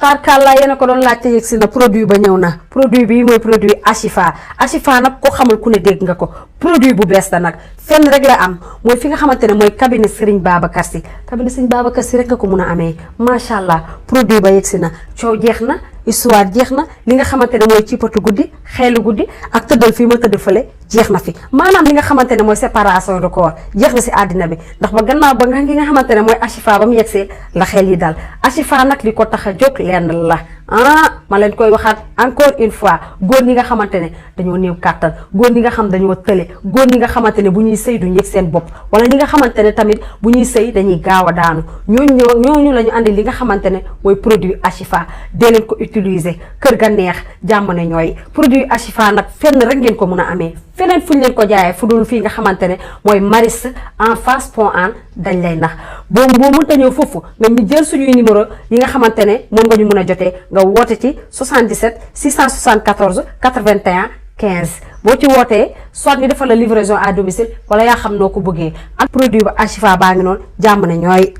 tarkalla yéen a ko doon laajte yegg si na produit ba ñëw na produit bi mooy produit asifa nag ko xamul ku ne dégg nga ko produit bu bees la nag fenn rek la am mooy fi nga xamante ne mooy cabinet Serigne Babacar Sy rek nga ko mun a amee macha allah produit ba yegg si na coow jeex na histoire jeex na li nga xamante ne mooy ciipatu guddi xeelu guddi ak tëddal fii ma tëdd fële jeex na fi maanaam li nga xamante ne mooy séparation de corps jeex na si àddina bi ndax ba gannaaw ba nga nga xamante ne mooy asifa ba mu yegsee la xel yi daal asifa nag li ko tax a jóg lenn la ma leen koy waxaat encore une fois góor ñi nga xamante ne dañoo néew kàttan góor ñi nga xam dañoo tële góor ñi nga xamante ne bu ñuy sëy duñ yëg seen bopp wala ñi nga xamante ne tamit bu ñuy sëy dañuy gaaw a daanu ñooñu la ñu andi li nga xamante ne mooy produit asifa dee leen ko utiliser kër ga neex jàmm ne ñooy produit asifa nag fenn rek ngeen ko mun a amee feneen fuñ leen ko jaayee fu dul fii nga xamante ne mooy maris en face pont an dañ lay nax boo mënta ñëw foofu nga ñu jël suñuy numéro yi nga xamante ne moom nga ñu mun a jotee nga woote ci 77 674 81 15 boo ci wootee soit ñu defal la livraison à domicile wala yaa xam noo ko bëggee ak produit ba asifa baa ngi noonu jàmm ne ñooy